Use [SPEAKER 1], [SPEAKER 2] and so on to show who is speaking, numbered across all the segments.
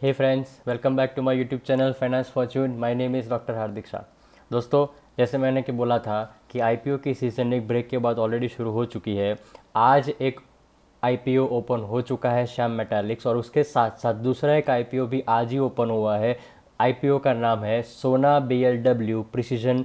[SPEAKER 1] Hey friends, welcome back to my YouTube channel Finance Fortune. My name is doctor Hardik Shah. दोस्तों, जैसे मैंने कि बोला था कि आईपीओ की सीज़न एक ब्रेक के बाद ऑलरेडी शुरू हो चुकी है। आज एक आईपीओ ओपन हो चुका है श्याम मेटालिक्स, और उसके साथ साथ दूसरा एक आईपीओ भी आज ही ओपन हुआ है। आईपीओ का नाम है सोना बीएलडब्ल्यू प्रिसीजन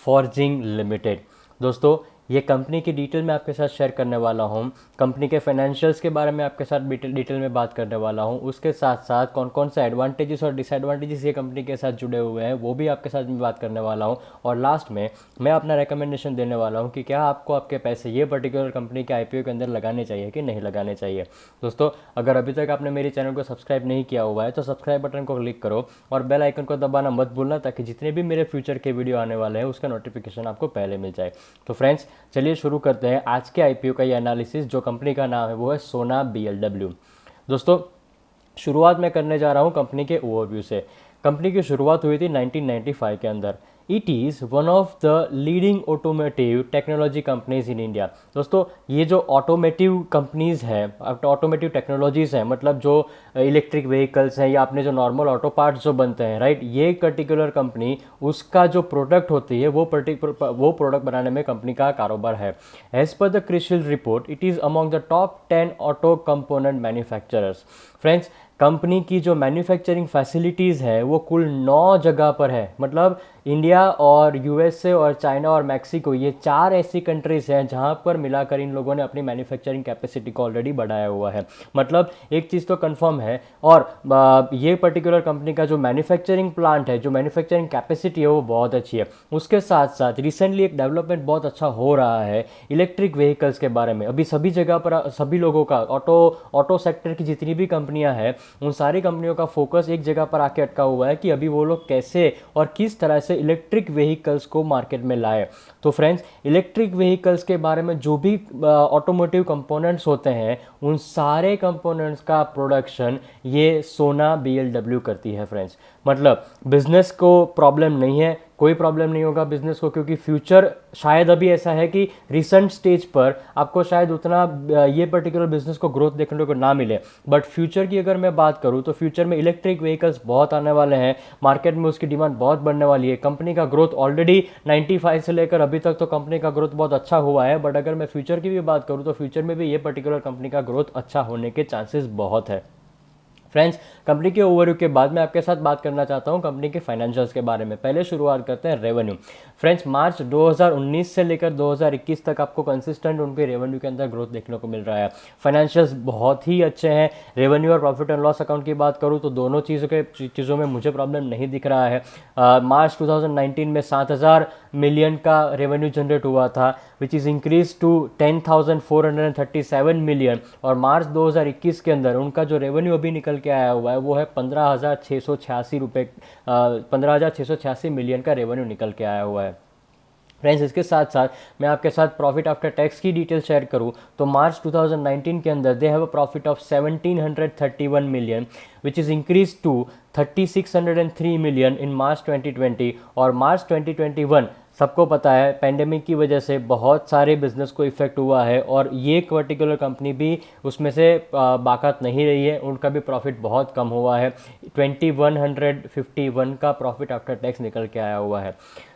[SPEAKER 1] फॉर्जिंग लिमिटेड। दोस्तों, ये कंपनी की डिटेल में आपके साथ शेयर करने वाला हूँ। कंपनी के फाइनेंशियल्स के बारे में आपके साथ डिटेल में बात करने वाला हूँ। उसके साथ साथ कौन कौन से एडवांटेजेस और डिसएडवांटेजेस ये कंपनी के साथ जुड़े हुए हैं वो भी आपके साथ में बात करने वाला हूँ। और लास्ट में मैं अपना रिकमेंडेशन देने वाला हूँ कि क्या आपको आपके पैसे ये पर्टिकुलर कंपनी के आईपीओ के अंदर लगाने चाहिए कि नहीं लगाने चाहिए। दोस्तों, अगर अभी तक आपने मेरे चैनल को सब्सक्राइब नहीं किया हुआ है तो सब्सक्राइब बटन को क्लिक करो और बेल आइकन को दबाना मत भूलना, ताकि जितने भी मेरे फ्यूचर के वीडियो आने वाले हैं उसका नोटिफिकेशन आपको पहले मिल जाए। तो फ्रेंड्स, चलिए शुरू करते हैं आज के आईपीओ का ये एनालिसिस। जो कंपनी का नाम है वो है सोना बीएलडब्ल्यू। दोस्तों, शुरुआत मैं करने जा रहा हूँ कंपनी के ओवरव्यू से। कंपनी की शुरुआत हुई थी 1995 के अंदर। It is one of the leading automotive technology companies in India. दोस्तों, ये जो ऑटोमेटिव कंपनीज हैं, ऑटोमेटिव टेक्नोलॉजीज़ हैं, मतलब जो इलेक्ट्रिक व्हीकल्स हैं या अपने जो नॉर्मल ऑटो पार्ट्स जो बनते हैं, राइट, ये पर्टिकुलर कंपनी उसका जो प्रोडक्ट होती है वो प्रोडक्ट बनाने में कंपनी का कारोबार है। As per the CRISIL report, it is among the top 10 auto component manufacturers. Friends, company की जो मैन्युफैक्चरिंग फैसिलिटीज़ है वो कुल 9 जगह पर है। मतलब इंडिया और यूएसए और चाइना और मैक्सिको, ये 4 ऐसी कंट्रीज़ हैं जहां पर मिलाकर इन लोगों ने अपनी मैन्युफैक्चरिंग कैपेसिटी को ऑलरेडी बढ़ाया हुआ है। मतलब एक चीज़ तो कंफर्म है। और ये पर्टिकुलर कंपनी का जो मैन्युफैक्चरिंग प्लांट है, जो मैन्युफैक्चरिंग कैपेसिटी है वो बहुत अच्छी है। उसके साथ साथ रिसेंटली एक डेवलपमेंट बहुत अच्छा हो रहा है इलेक्ट्रिक व्हीकल्स के बारे में। अभी सभी जगह पर सभी लोगों का ऑटो सेक्टर की जितनी भी कंपनियां हैं उन सारी कंपनियों का फोकस एक जगह पर आके अटका हुआ है कि अभी वो लोग कैसे और किस तरह से इलेक्ट्रिक व्हीकल्स को मार्केट में लाए। तो फ्रेंड्स, इलेक्ट्रिक व्हीकल्स के बारे में जो भी ऑटोमोटिव कंपोनेंट्स होते हैं उन सारे कंपोनेंट्स का प्रोडक्शन ये सोना बीएलडब्ल्यू करती है। फ्रेंड्स, मतलब बिजनेस को प्रॉब्लम नहीं है, कोई प्रॉब्लम नहीं होगा बिजनेस को, क्योंकि फ्यूचर शायद अभी ऐसा है कि रिसेंट स्टेज पर आपको शायद उतना ये पर्टिकुलर बिजनेस को ग्रोथ देखने को ना मिले। बट फ्यूचर की अगर मैं बात करूँ तो फ्यूचर में इलेक्ट्रिक व्हीकल्स बहुत आने वाले हैं, मार्केट में उसकी डिमांड बहुत बढ़ने वाली है। कंपनी का ग्रोथ ऑलरेडी 95 से लेकर अभी तक तो कंपनी का ग्रोथ बहुत अच्छा हुआ है। बट अगर मैं फ्यूचर की भी बात करूँ तो फ्यूचर में भी ये पर्टिकुलर कंपनी का ग्रोथ अच्छा होने के चांसेस बहुत है। फ्रेंड्स, कंपनी के ओवरव्यू के बाद मैं आपके साथ बात करना चाहता हूं कंपनी के फाइनेंशियल्स के बारे में। पहले शुरुआत करते हैं रेवेन्यू। फ्रेंड्स, मार्च 2019 से लेकर 2021 तक आपको कंसिस्टेंट उनके रेवेन्यू के अंदर ग्रोथ देखने को मिल रहा है। फाइनेंशियल्स बहुत ही अच्छे हैं। रेवेन्यू और प्रॉफिट एंड लॉस अकाउंट की बात करूँ तो दोनों चीज़ों में मुझे प्रॉब्लम नहीं दिख रहा है। मार्च 2019 में 7,000 मिलियन का रेवेन्यू जनरेट हुआ था, which is increase to 10,437 million. और मार्च 2021 के अंदर उनका जो रेवेन्यू अभी निकल के आया हुआ है वो है 15,686 रुपये, 15,686 मिलियन का रेवेन्यू निकल के आया हुआ है। फ्रेंड्स, इसके साथ साथ मैं आपके साथ प्रॉफिट आफ्टर टैक्स की डिटेल शेयर करूं तो मार्च 2019 के अंदर they have a profit of 1731 million, which is increase to 3603 million in March 2020। और मार्च 2021 सबको पता है पेंडेमिक की वजह से बहुत सारे बिजनेस को इफेक्ट हुआ है, और ये एक पर्टिकुलर कंपनी भी उसमें से बाकात नहीं रही है। उनका भी प्रॉफिट बहुत कम हुआ है, 2151 का प्रॉफिट आफ्टर टैक्स निकल के आया हुआ है।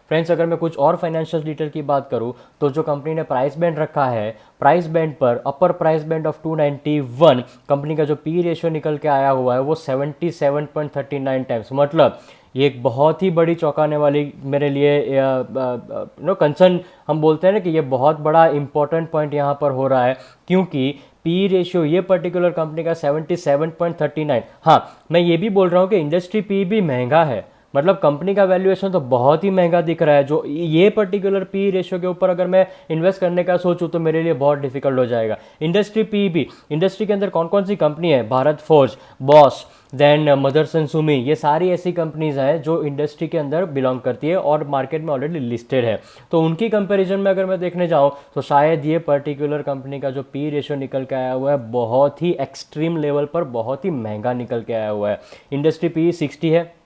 [SPEAKER 1] फ्रेंड्स, अगर मैं कुछ और फाइनेंशियल डिटेल की बात करूं तो जो कंपनी ने प्राइस बैंड रखा है, प्राइस बैंड पर अपर प्राइस बैंड ऑफ 291, कंपनी का जो पी रेशियो निकल के आया हुआ है वो 77.39 टाइम्स। मतलब ये एक बहुत ही बड़ी चौंकाने वाली मेरे लिए कंसर्न हम बोलते हैं ना कि ये बहुत बड़ा इंपॉर्टेंट पॉइंट यहाँ पर हो रहा है, क्योंकि पी रेशियो ये पर्टिकुलर कंपनी का 77.39। हाँ, मैं ये भी बोल रहा हूँ कि इंडस्ट्री पी भी महंगा है। मतलब कंपनी का वैल्यूएशन तो बहुत ही महंगा दिख रहा है। जो ये पर्टिकुलर पी रेशियो के ऊपर अगर मैं इन्वेस्ट करने का सोचूं तो मेरे लिए बहुत डिफिकल्ट हो जाएगा। इंडस्ट्री पी भी, इंडस्ट्री के अंदर कौन कौन सी कंपनी है, भारत फोर्ज, बॉस, देन मदरसन सुमी, ये सारी ऐसी कंपनीज हैं जो इंडस्ट्री के अंदर बिलोंग करती है और मार्केट में ऑलरेडी लिस्टेड है। तो उनकी कंपैरिजन में अगर मैं देखने जाऊं तो शायद ये पर्टिकुलर कंपनी का जो पी रेशियो निकल के आया हुआ है बहुत ही एक्सट्रीम लेवल पर बहुत ही महंगा निकल के आया हुआ है। इंडस्ट्री पी 60 है।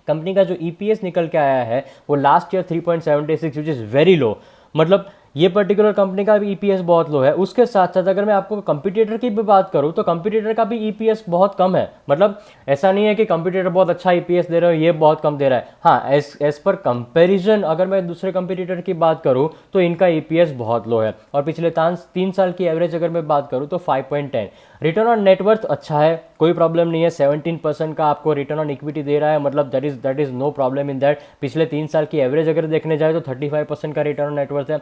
[SPEAKER 1] कंपनी का जो ईपीएस निकल के आया है वो last year 3.76, which is very low. मतलब ये पर्टिकुलर कंपनी का भी ईपीएस बहुत लो है। उसके साथ साथ अगर मैं आपको कंपटीटर की भी बात करूं तो कंपटीटर का भी ईपीएस बहुत कम है। मतलब ऐसा नहीं है कि कंपटीटर बहुत अच्छा ईपीएस दे रहा है, ये बहुत कम दे रहा है। हाँ, एज पर कंपैरिजन अगर मैं दूसरे कंपटीटर की बात करूं तो इनका ईपीएस बहुत लो है। और पिछले 3 साल की एवरेज अगर मैं बात करूं तो 5.10। रिटर्न ऑन नेटवर्थ अच्छा है, कोई प्रॉब्लम नहीं है। 17% का आपको रिटर्न ऑन इक्विटी दे रहा है, मतलब that is no problem in that. पिछले 3 साल की एवरेज अगर देखने जाए तो 35% का रिटर्न ऑन नेटवर्थ है।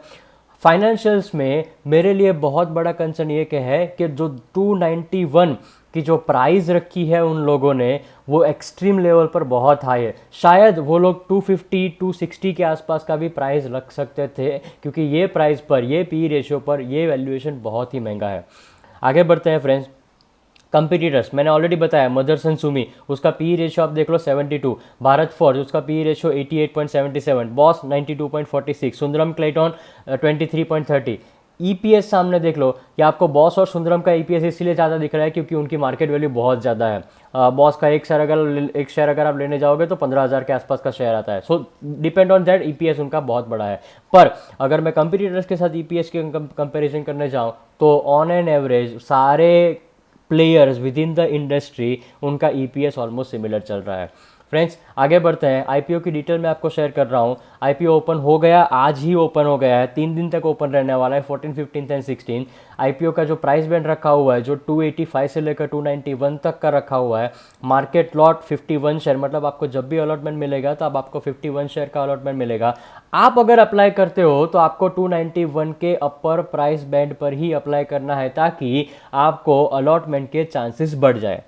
[SPEAKER 1] फाइनेंशियल्स में मेरे लिए बहुत बड़ा कंसर्न ये क्या है कि जो 291 की जो प्राइस रखी है उन लोगों ने, वो एक्सट्रीम लेवल पर बहुत हाई है। शायद वो लोग 250 260 के आसपास का भी प्राइस रख सकते थे, क्योंकि ये प्राइस पर, ये पी रेशियो पर, ये वैल्यूएशन बहुत ही महंगा है। आगे बढ़ते हैं फ्रेंड्स। कंपटीटर्स मैंने ऑलरेडी बताया, मदरसन सुमी उसका पी रेशियो आप देख लो 72, भारत फोर्ज उसका P ratio 88.77, boss 92.46, Sundaram Clayton 23.30। EPS सामने देख लो कि आपको बॉस और सुंदरम का ईपीएस इसलिए ज़्यादा दिख रहा है क्योंकि उनकी मार्केट वैल्यू बहुत ज़्यादा है। बॉस का एक शेयर अगर आप लेने जाओगे तो 15,000 के आसपास का शेयर आता है। सो डिपेंड ऑन दैट ईपीएस उनका बहुत बड़ा है। पर अगर मैं कंपटीटर्स के साथ ईपीएस के कंपेरिजन करने जाऊँ तो ऑन एन एवरेज सारे players with in the industry उनका ईपीएस ऑलमोस्ट सिमिलर चल रहा है। फ्रेंड्स आगे बढ़ते हैं। आईपीओ की डिटेल मैं आपको शेयर कर रहा हूँ। आईपीओ ओपन हो गया, आज ही ओपन हो गया है, 3 दिन तक ओपन रहने वाला है, 14, 15 एंड 16। आईपीओ का जो प्राइस बैंड रखा हुआ है जो 285 से लेकर 291 तक का रखा हुआ है। मार्केट लॉट 51 शेयर, मतलब आपको जब भी अलॉटमेंट मिलेगा तो अब आपको 51 शेयर का अलॉटमेंट मिलेगा। आप अगर अप्लाई करते हो तो आपको 291 के अपर प्राइस बैंड पर ही अप्लाई करना है ताकि आपको अलॉटमेंट के चांसेस बढ़ जाए।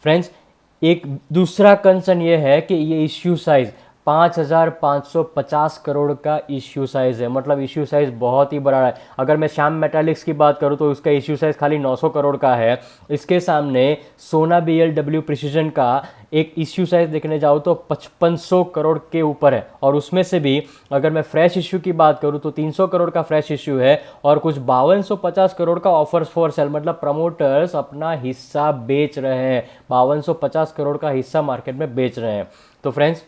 [SPEAKER 1] फ्रेंड्स एक दूसरा कंसर्न ये है कि ये इश्यू साइज 5,550 करोड़ का इश्यू साइज है, मतलब इश्यू साइज बहुत ही बड़ा है। अगर मैं श्याम मेटालिक्स की बात करूं तो उसका इश्यू साइज खाली 900 करोड़ का है। इसके सामने सोना बीएलडब्ल्यू प्रिसीजन का एक इश्यू साइज देखने जाऊँ तो 5500 करोड़ के ऊपर है। और उसमें से भी अगर मैं फ्रेश इश्यू की बात करूं तो 300 करोड़ का फ्रेश इश्यू है और कुछ 5250 करोड़ का ऑफर्स फॉर सेल, मतलब प्रमोटर्स अपना हिस्सा बेच रहे हैं, 5250 करोड़ का हिस्सा मार्केट में बेच रहे हैं। तो फ्रेंड्स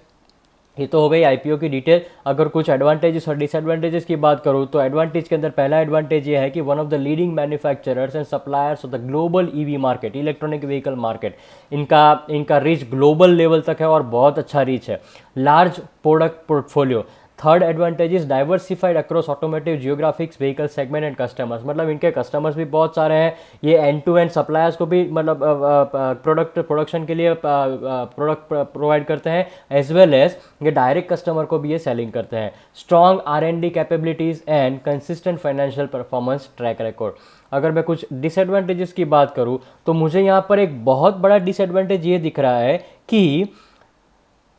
[SPEAKER 1] ये तो हो गई आईपीओ की डिटेल। अगर कुछ एडवांटेजेस और डिसएडवांटेजेस की बात करूँ तो एडवांटेज के अंदर पहला एडवांटेज ये है कि one of the leading manufacturers and suppliers of the global EV market, electronic vehicle market, इनका रीच ग्लोबल लेवल तक है और बहुत अच्छा रीच है। Large product portfolio. Third advantage is diversified across automotive, geographics, vehicle segment and customers, मतलब इनके customers भी बहुत सारे हैं। ये एंड टू एंड सप्लायर्स को भी मतलब प्रोडक्शन के लिए प्रोडक्ट प्रोवाइड करते हैं, एज वेल एज ये डायरेक्ट कस्टमर को भी ये सेलिंग करते हैं। Strong R&D capabilities and consistent financial performance track record. अगर मैं कुछ डिसएडवांटेजेस की बात करूँ तो मुझे यहाँ पर एक बहुत बड़ा डिसएडवांटेज ये दिख रहा है कि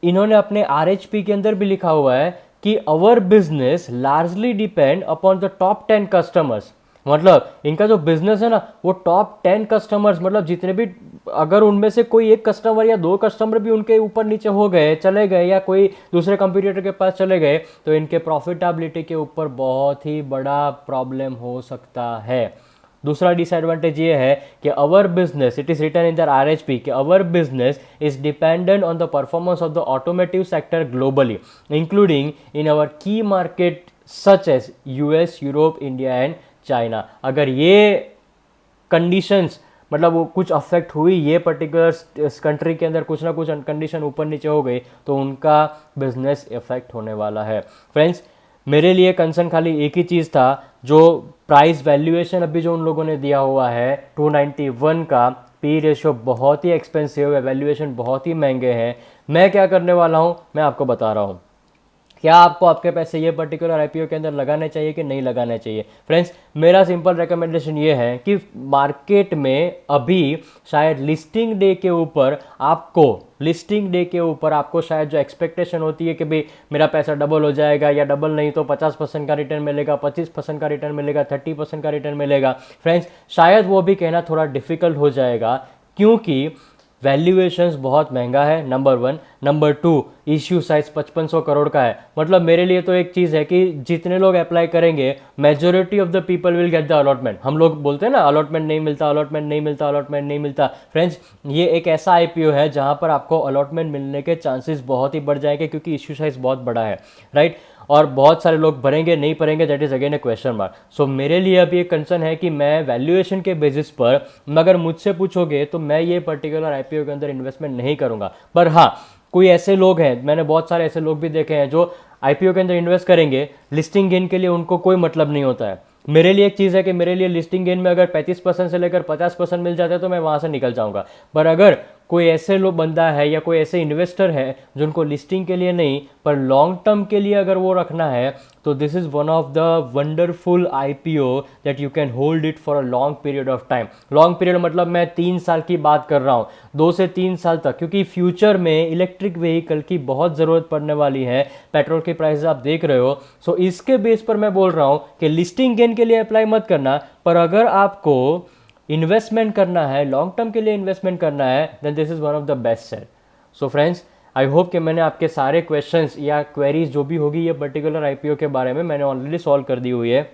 [SPEAKER 1] इन्होंने अपने RHP के अंदर भी लिखा हुआ है कि our business largely depend upon the top 10 customers, मतलब इनका जो बिजनेस है ना वो टॉप 10 कस्टमर्स, मतलब जितने भी, अगर उनमें से कोई एक कस्टमर या दो कस्टमर भी उनके ऊपर नीचे हो गए, चले गए, या कोई दूसरे कंपटीटर के पास चले गए तो इनके प्रॉफिटेबिलिटी के ऊपर बहुत ही बड़ा प्रॉब्लम हो सकता है। दूसरा डिसएडवांटेज ये है कि our business, it is written in the RHP कि our business is dependent on the performance of the automotive sector globally, including in our key market such as US, Europe, India and China. अगर ये conditions मतलब वो कुछ affect हुई, ये particular country के अंदर कुछ ना कुछ कंडीशन ऊपर नीचे हो गई तो उनका बिजनेस इफेक्ट होने वाला है। फ्रेंड्स मेरे लिए कंसर्न खाली एक ही चीज़ था, जो प्राइस वैल्यूएशन अभी जो उन लोगों ने दिया हुआ है 291 का, पी रेशियो बहुत ही एक्सपेंसिव है, वैल्यूएशन बहुत ही महंगे हैं। मैं क्या करने वाला हूँ मैं आपको बता रहा हूँ। क्या आपको आपके पैसे ये पर्टिकुलर आईपीओ के अंदर लगाने चाहिए कि नहीं लगाने चाहिए? फ्रेंड्स मेरा सिंपल रिकमेंडेशन ये है कि मार्केट में अभी शायद लिस्टिंग डे के ऊपर आपको शायद जो एक्सपेक्टेशन होती है कि भाई मेरा पैसा डबल हो जाएगा, या डबल नहीं तो 50% का रिटर्न मिलेगा, 25% का रिटर्न मिलेगा, 30% का रिटर्न मिलेगा, फ्रेंड्स शायद वो भी कहना थोड़ा डिफिकल्ट हो जाएगा क्योंकि वैल्यूएशंस बहुत महंगा है, number 1। Number 2, issue size 5500 crore का है। मतलब मेरे लिए तो एक चीज़ है कि जितने लोग अप्लाई करेंगे majority of the people will get the allotment. हम लोग बोलते हैं ना अलॉटमेंट नहीं मिलता, अलॉटमेंट नहीं मिलता, अलॉटमेंट नहीं मिलता। फ्रेंड्स, ये एक ऐसा आईपीओ है जहां पर आपको अलॉटमेंट मिलने के चांसेस बहुत ही बढ़ जाएंगे, क्योंकि इश्यू साइज बहुत बड़ा है, राइट। और बहुत सारे लोग भरेंगे, नहीं भरेंगे, that is again a question mark. So मेरे लिए अभी एक कंसर्न है कि मैं वैल्यूएशन के बेसिस पर, अगर मुझसे पूछोगे तो मैं ये पर्टिकुलर आईपीओ के अंदर इन्वेस्टमेंट नहीं करूंगा। पर हाँ, कोई ऐसे लोग हैं, मैंने बहुत सारे ऐसे लोग भी देखे हैं जो आईपीओ के अंदर इन्वेस्ट करेंगे, लिस्टिंग गेन के लिए उनको कोई मतलब नहीं होता है। मेरे लिए एक चीज़ है कि मेरे लिए लिस्टिंग गेन में अगर 35% से लेकर 50% मिल जाता है तो मैं वहाँ से निकल जाऊँगा। पर अगर कोई ऐसे लोग बंदा है या कोई ऐसे इन्वेस्टर है जिनको लिस्टिंग के लिए नहीं पर लॉन्ग टर्म के लिए अगर वो रखना है, तो this is one of the wonderful IPO that you can hold it for a long period of time. Long period मतलब मैं 3 साल की बात कर रहा हूँ, 2 से 3 साल तक, क्योंकि फ्यूचर में इलेक्ट्रिक व्हीकल की बहुत ज़रूरत पड़ने वाली है। पेट्रोल के प्राइस आप देख रहे हो। सो इसके बेस पर मैं बोल रहा हूँ कि लिस्टिंग गेन के लिए अप्लाई मत करना, पर अगर आपको इन्वेस्टमेंट करना है, लॉन्ग टर्म के लिए इन्वेस्टमेंट करना है, then this is one of the best set. So friends, I hope कि मैंने आपके सारे क्वेश्चंस या क्वेरीज जो भी होगी ये पर्टिकुलर आईपीओ के बारे में मैंने ऑलरेडी सॉल्व कर दी हुई है।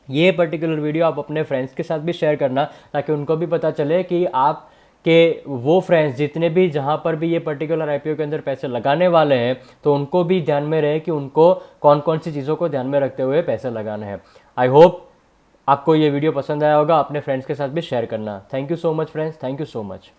[SPEAKER 1] ये पर्टिकुलर वीडियो आप अपने फ्रेंड्स के साथ भी शेयर करना, ताकि उनको भी पता चले कि आप के वो फ्रेंड्स जितने भी जहाँ पर भी ये पर्टिकुलर आईपीओ के अंदर पैसे लगाने वाले हैं, तो उनको भी ध्यान में रहे कि उनको कौन कौन सी चीज़ों को ध्यान में रखते हुए पैसे लगाने हैं। आई होप आपको ये वीडियो पसंद आया होगा, अपने फ्रेंड्स के साथ भी शेयर करना। Thank you so much friends, thank you so much.